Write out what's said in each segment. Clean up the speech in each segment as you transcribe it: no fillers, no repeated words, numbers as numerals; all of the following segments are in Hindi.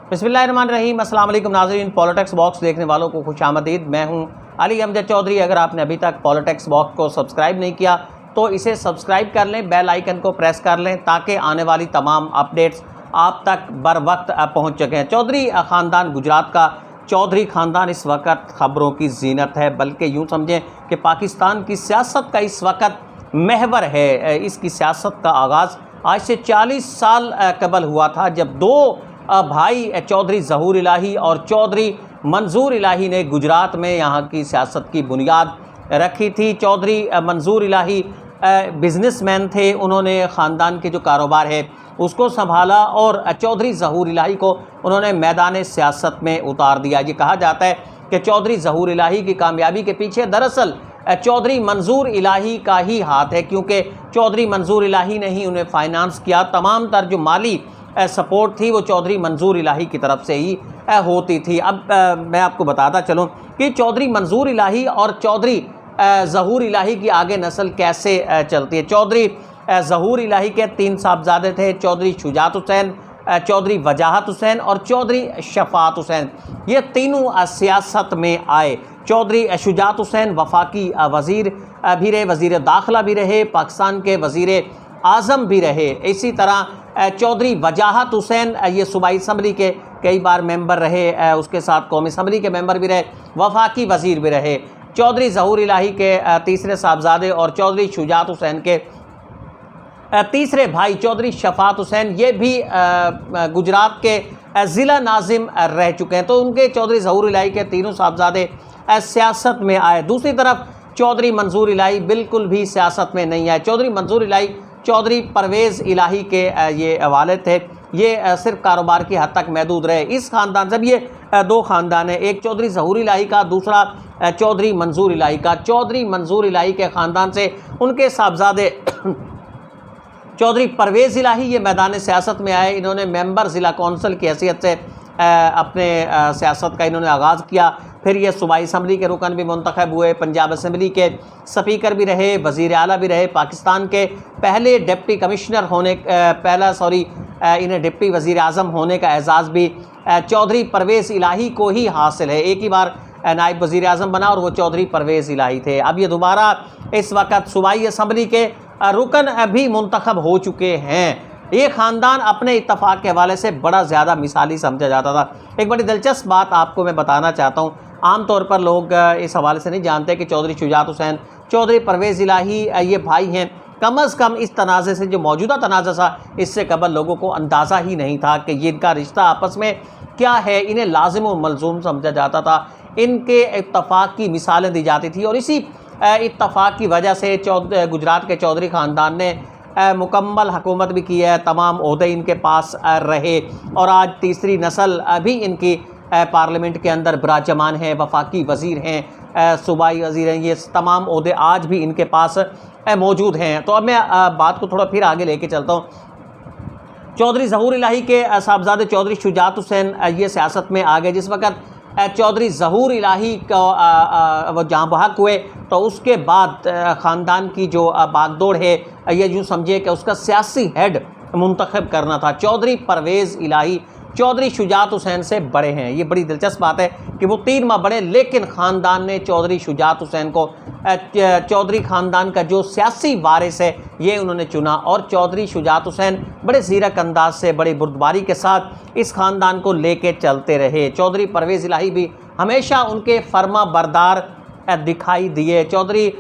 बिस्मिल्लाहिर्रहमानिर्रहीम। अस्सलाम वालेकुम नाज़रीन, पॉलिटिक्स बॉक्स देखने वालों को खुशामदीद। मैं हूं अली अमजद चौधरी। अगर आपने अभी तक पॉलिटिक्स बॉक्स को सब्सक्राइब नहीं किया तो इसे सब्सक्राइब कर लें, बेल आइकन को प्रेस कर लें ताकि आने वाली तमाम अपडेट्स आप तक बर वक्त पहुँच सकें। चौधरी ख़ानदान, गुजरात का चौधरी ख़ानदान इस वक्त ख़बरों की जीनत है, बल्कि यूँ समझें कि पाकिस्तान की सियासत का इस वक्त महवर है। इसकी सियासत का आगाज़ आज से 40 साल कबल हुआ था, जब दो भाई चौधरी ज़हूर इलाही और चौधरी मंजूर इलाही ने गुजरात में यहाँ की सियासत की बुनियाद रखी थी। चौधरी मंजूर इलाही बिजनेसमैन थे, उन्होंने ख़ानदान के जो कारोबार है उसको संभाला और चौधरी ज़हूर इलाही को उन्होंने मैदान सियासत में उतार दिया। ये कहा जाता है कि चौधरी ज़हूर इलाही की कामयाबी के पीछे दरअसल चौधरी मंजूर इलाही का ही हाथ है, क्योंकि चौधरी मंजूर इलाही ने ही उन्हें फाइनेंस किया। तमाम तर जो माली सपोर्ट थी वो चौधरी मंजूर इलाही की तरफ से ही होती थी। अब मैं आपको बताता चलूँ कि चौधरी मंजूर इलाही और चौधरी ज़हूर इलाही की आगे नस्ल कैसे चलती है। चौधरी ज़हूर इलाही के 3 साहबजादे थे, चौधरी शुजात हुसैन, चौधरी वजाहत हुसैन और चौधरी शफात हुसैन। ये तीनों सियासत में आए। चौधरी शुजात हुसैन वफाकी वज़ीर भी रहे, वज़ीर दाखिला भी रहे, पाकिस्तान के वज़ीर आज़म भी रहे। इसी तरह चौधरी वजाहत हुसैन ये सूबाई असम्बली के कई बार मेंबर रहे, उसके साथ कौमी असम्बली के मेंबर भी रहे, वफाकी वज़ीर भी रहे। चौधरी ज़हूर इलाही के तीसरे साहबजादे और चौधरी शुजात हुसैन के तीसरे भाई चौधरी शफात हुसैन ये भी गुजरात के ज़िला नाजिम रह चुके हैं। तो उनके चौधरी ज़हूर इलाही के तीनों साहबजादे सियासत में आए। दूसरी तरफ चौधरी मंजूर इलाही बिल्कुल भी सियासत में नहीं आए। चौधरी मंजूर इलाही चौधरी परवेज़ इलाही के ये वालिद थे। ये सिर्फ कारोबार की हद तक महदूद रहे। इस ख़ानदान जब ये दो ख़ानदान है, एक चौधरी ज़हूर इलाही का, दूसरा चौधरी मंजूर इलाही का। चौधरी मंजूर इलाही के ख़ानदान से उनके साहबजादे चौधरी परवेज़ इलाही ये मैदान सियासत में आए। इन्होंने मेंबर ज़िला कौंसिल की हैसियत से अपने सियासत का इन्होंने आगाज़ किया। फिर ये सूबाई असम्बली के रुकन भी मुंतखब हुए, पंजाब असम्बली के स्पीकर भी रहे, वज़ीर आला भी रहे, पाकिस्तान के पहले डिप्टी कमिश्नर होने इन्हें डिप्टी वज़ीर आज़म होने का एजाज़ भी चौधरी परवेज़ इलाही को ही हासिल है। एक ही बार नायब वज़ीर आज़म बना और वो चौधरी परवेज़ इलाही थे। अब ये दोबारा इस वक्त सूबाई असम्बली के रुकन भी मुंतखब हो चुके हैं। ये ख़ानदान अपने इत्तफ़ाक़ के हवाले से बड़ा ज़्यादा मिसाली समझा जाता था। एक बड़ी दिलचस्प बात आपको मैं बताना चाहता हूँ। आम तौर पर लोग इस हवाले से नहीं जानते कि चौधरी शुजात हुसैन, चौधरी परवेज़ इलाही ये भाई हैं। कम अज़ कम इस तनाज़े से, जो मौजूदा तनाज़ा था, इससे कबल लोगों को अंदाज़ा ही नहीं था कि ये इनका रिश्ता आपस में क्या है। इन्हें लाजिम व मलज़ूम समझा जाता था। इनके इत्तफ़ाक़ की मिसालें दी जाती थी और इसी इत्तफ़ाक़ की वजह से गुजरात के चौधरी ख़ानदान ने मुकम्मल हुकूमत भी की है। तमाम ओहदे इनके पास रहे और आज तीसरी नस्ल भी इनकी पार्लियामेंट के अंदर बिराजमान है, वफाकी वज़ीर हैं, सूबाई वज़ीर हैं। ये तमाम ओहदे आज भी इनके पास मौजूद हैं। तो अब मैं बात को थोड़ा फिर आगे लेके चलता हूँ। चौधरी ज़हूर इलाही के साहबजादे चौधरी शुजात हुसैन ये सियासत में आ गए। जिस वक़्त चौधरी ज़हूर इलाही का वो जहाँ बहक हुए तो उसके बाद ख़ानदान की जो बागदौड़ है, ये यूँ समझिए कि उसका सियासी हेड मुंतखब करना था। चौधरी परवेज़ इलाही चौधरी शुजात हुसैन से बड़े हैं। ये बड़ी दिलचस्प बात है कि वो 3 माह बड़े, लेकिन ख़ानदान ने चौधरी शुजात हुसैन को चौधरी ख़ानदान का जो सियासी वारिस है ये उन्होंने चुना। और चौधरी शुजात हुसैन बड़े ज़ीरक अंदाज से, बड़ी बुर्दबारी के साथ इस ख़ानदान को लेके चलते रहे। चौधरी परवेज़ इलाही भी हमेशा उनके फर्मा बरदार दिखाई दिए। चौधरी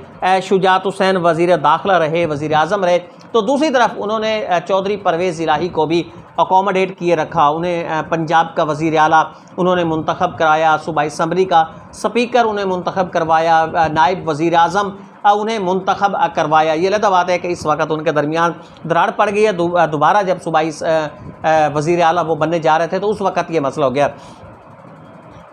शुजात हुसैन वज़ीर दाखिला रहे, वज़ीर आज़म रहे, तो दूसरी तरफ उन्होंने चौधरी परवेज़ इलाही को भी अकोमोडेट किए रखा। उन्हें पंजाब का वज़ीर आला उन्होंने मुंतखब कराया, सूबाई असम्बली का स्पीकर उन्हें मुंतखब करवाया, नायब वज़ीर आज़म उन्हें मुंतखब करवाया। ये अलग बात है कि इस वक्त उनके दरमियान दरार पड़ गई है। दोबारा जब सूबाई वज़ीर आला वो बनने जा रहे थे तो उस वक़्त ये मसला हो गया।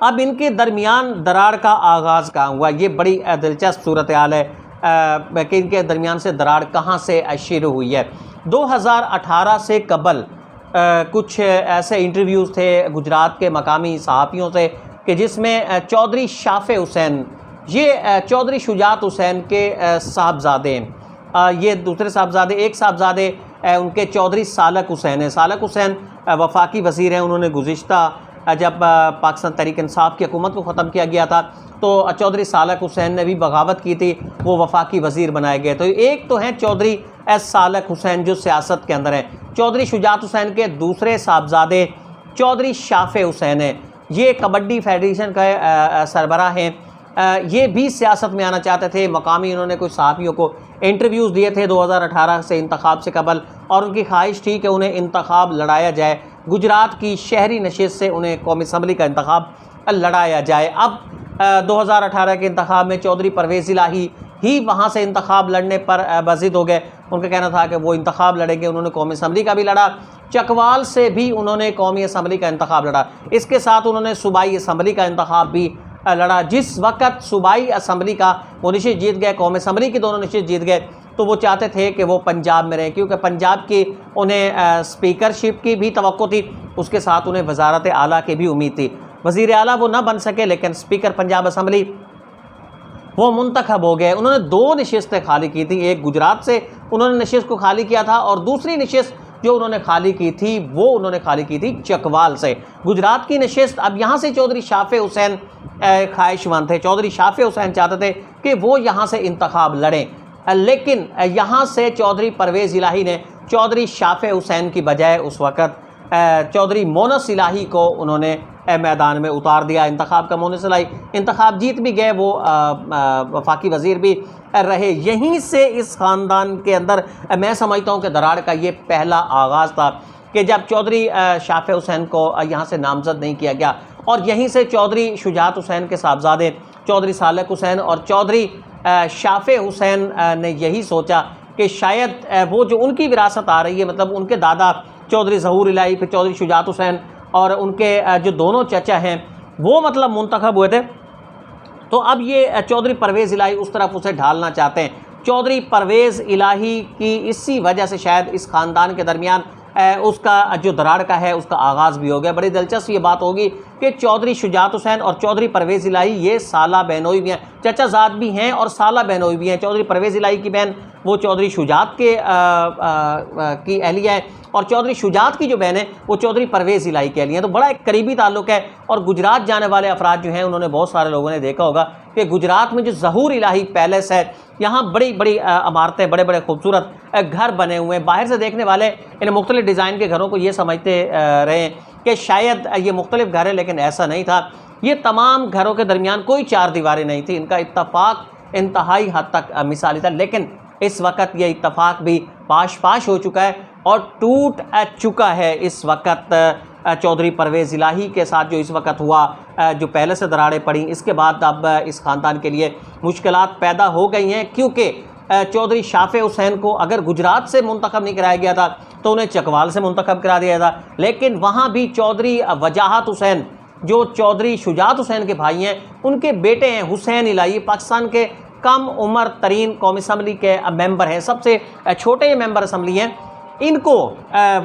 अब इनके दरमियान दरार का आगाज़ कहाँ हुआ, ये बड़ी दिलचस्प सूरत हाल है कि इनके दरमियान से दरार कहाँ से शुरू हुई है। 2018 से कबल कुछ ऐसे इंटरव्यूज़ थे गुजरात के मकामी सहाफ़ियों से कि जिसमें चौधरी शाफ़े हुसैन ये चौधरी शुजात हुसैन के साहबजादे हैं। ये दूसरे साहबजादे, एक साहबजादे उनके चौधरी सालक हुसैन है। सालक हुसैन वफाकी वज़ीर हैं, उन्होंने गुज़िश्ता जब पाकिस्तान तहरीक इंसाफ की हुकूमत को ख़त्म किया गया था तो चौधरी सालक हुसैन ने भी बगावत की थी, वो वफाकी वज़ीर बनाए गए। तो एक तो हैं चौधरी सालक हुसैन जो सियासत के अंदर हैं। चौधरी शुजात हुसैन के दूसरे साहबजादे चौधरी शाफ़े हुसैन हैं, ये कबड्डी फेडरेशन का सरबराह हैं। ये भी सियासत में आना चाहते थे। मकामी इन्होंने कुछ सहाफ़ियों को इंटरव्यूज़ दिए थे 2018 से इंतखाब से कबल, और उनकी ख्वाहिश थी कि उन्हें इंतखाब लड़ाया जाए, गुजरात की शहरी नशिस्त से उन्हें कौमी असम्बली का इंतखाब लड़ाया जाए। अब 2018 के इंतखाब में चौधरी परवेज़ इलाही ही वहाँ से इंतखाब लड़ने पर बाज़िद हो गए। उनका कहना था कि वो इंतखाब लड़ेंगे। उन्होंने कौमी असम्बली का भी लड़ा, चकवाल से भी उन्होंने कौमी असम्बली का इंतखाब लड़ा, इसके साथ उन्होंने सूबाई असम्बली का इंतखाब भी लड़ा। जिस वक्त सूबाई असम्बली का वो नशिस्त जीत गए, कौमी असम्बली की दोनों नशिस्त जीत गए, तो वो चाहते थे कि वो पंजाब में रहें, क्योंकि पंजाब की उन्हें स्पीकरशिप की भी तवक्को थी, उसके साथ उन्हें वज़ारत आला की भी उम्मीद थी। वज़ीर आला वो ना बन सके, लेकिन स्पीकर पंजाब असम्बली वो मुंतखब हो गए। उन्होंने 2 नशिस्तें खाली की थी, एक गुजरात से उन्होंने नशिस्त को खाली किया था, और दूसरी नशिस्त जो उन्होंने खाली की थी वो उन्होंने खाली की थी चकवाल से। गुजरात की नशिस्त अब यहाँ से चौधरी शाफ़े हुसैन ख्वाहिशमंद थे। चौधरी शाफ़े हुसैन चाहते थे कि वो यहाँ से इंतखाब लड़ें, लेकिन यहाँ से चौधरी परवेज़ इलाही ने चौधरी शाफ़े हुसैन की बजाय उस वक़्त चौधरी मोनस इलाही को उन्होंने मैदान में उतार दिया। इंतखाब का मोनस इलाही इंतखाब जीत भी गए, वो वफाकी वज़ीर भी रहे। यहीं से इस ख़ानदान के अंदर मैं समझता हूँ कि दरार का ये पहला आगाज़ था कि जब चौधरी शाफ़े हुसैन को यहाँ से नामज़द नहीं किया गया, और यहीं से चौधरी शुजात हुसैन के साहबजादे चौधरी सालक हुसैन और चौधरी शाफ़े हुसैन ने यही सोचा कि शायद वो जो उनकी विरासत आ रही है, मतलब उनके दादा चौधरी ज़हूर इलाही, फिर चौधरी शुजात हुसैन और उनके जो दोनों चचा हैं वो मतलब मुंतखब हुए थे, तो अब ये चौधरी परवेज़ इलाही उस तरफ उसे ढालना चाहते हैं। चौधरी परवेज़ इलाही की इसी वजह से शायद इस ख़ानदान के दरमियान उसका जो दरार का है उसका आगाज़ भी हो गया। बड़ी दिलचस्प ये बात होगी कि चौधरी शुजात हुसैन और चौधरी परवेज़ इलाही ये साला बहनोई भी हैं, चचाजाद भी हैं और साला बहनोई भी हैं। चौधरी परवेज़ इलाही की बहन वो चौधरी शुजात के की अहलिया है, और चौधरी शुजात की जो बहन है वो चौधरी परवेज़ इलाही की अहलिया है। तो बड़ा एक करीबी ताल्लुक़ है। और गुजरात जाने वाले अफराद जो हैं उन्होंने बहुत सारे लोगों ने देखा होगा कि गुजरात में जो ज़हूर इलाही पैलेस है, यहाँ बड़ी बड़ी इमारतें, बड़े बड़े खूबसूरत घर बने हुए हैं। बाहर से देखने वाले इन मुख्तलिफ़ डिज़ाइन के घरों को ये समझते रहे कि शायद ये मुख्तलिफ़ घर है, लेकिन ऐसा नहीं था। ये तमाम घरों के दरमियान कोई 4 दीवारें नहीं थी। इनका इत्तफ़ाक़ इंतहाई हद तक मिसाली था, लेकिन इस वक्त ये इत्तफ़ाक़ भी पाश हो चुका है और टूट चुका है। इस वक्त चौधरी परवेज़ इलाही के साथ जो इस वक्त हुआ, जो पहले से दरारें पड़ी, इसके बाद अब इस ख़ानदान के लिए मुश्किलात पैदा हो गई हैं, क्योंकि चौधरी शाफ़े हुसैन को अगर गुजरात से मुंतखब नहीं कराया गया था तो उन्हें चकवाल से मुंतखब करा दिया था, लेकिन वहाँ भी चौधरी वजाहत हुसैन जो चौधरी शुजात हुसैन के भाई हैं, उनके बेटे हैं हुसैन इलाही, पाकिस्तान के कम उम्र तरीन कौमी असम्बली के मेंबर हैं, सबसे छोटे मेंबर असम्बली हैं। इनको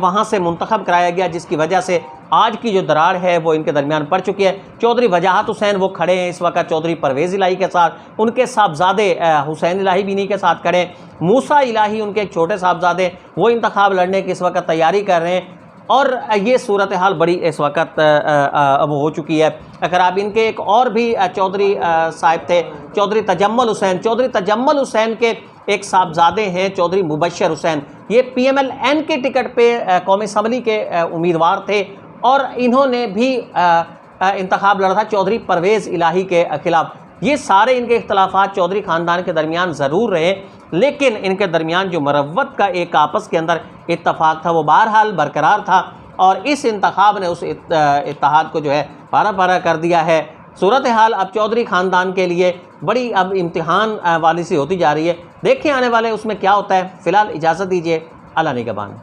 वहाँ से मुंतखब कराया गया, जिसकी वजह से आज की जो दरार है वो इनके दरमियान पड़ चुकी है। चौधरी वजाहत हुसैन वो खड़े हैं इस वक्त चौधरी परवेज़ इलाही के साथ, उनके साहबजादे हुसैन इलाही भी इन्हीं के साथ खड़े हैं। मूसा इलाही उनके एक छोटे साहबजादे, वो इंतखाब लड़ने की इस वक्त तैयारी कर रहे हैं, और ये सूरत हाल बड़ी इस वक्त अब हो चुकी है। अगर आप इनके एक और भी चौधरी साहब थे, चौधरी तजम्मुल हुसैन, चौधरी तजम्मुल हुसैन के एक साहबजादे हैं चौधरी मुबशर हुसैन, ये PMLN के टिकट पे कौमी असम्बली के उम्मीदवार थे, और इन्होंने भी इंतखाब लड़ा था चौधरी परवेज़ इलाही के ख़िलाफ़। ये सारे इनके इख्तलाफात चौधरी ख़ानदान के दरमियान ज़रूर रहे, लेकिन इनके दरमियान जो मरवत का एक आपस के अंदर इत्तफ़ाक़ था वो बहरहाल बरकरार था, और इस इंतखाब ने उस इत्तहाद को जो है पारा कर दिया है। सूरत हाल अब चौधरी ख़ानदान के लिए बड़ी अब इम्तिहान वाली सी होती जा रही है। देखें आने वाले उसमें क्या होता है। फ़िलहाल इजाज़त दीजिए, अल्लाह निगहबान।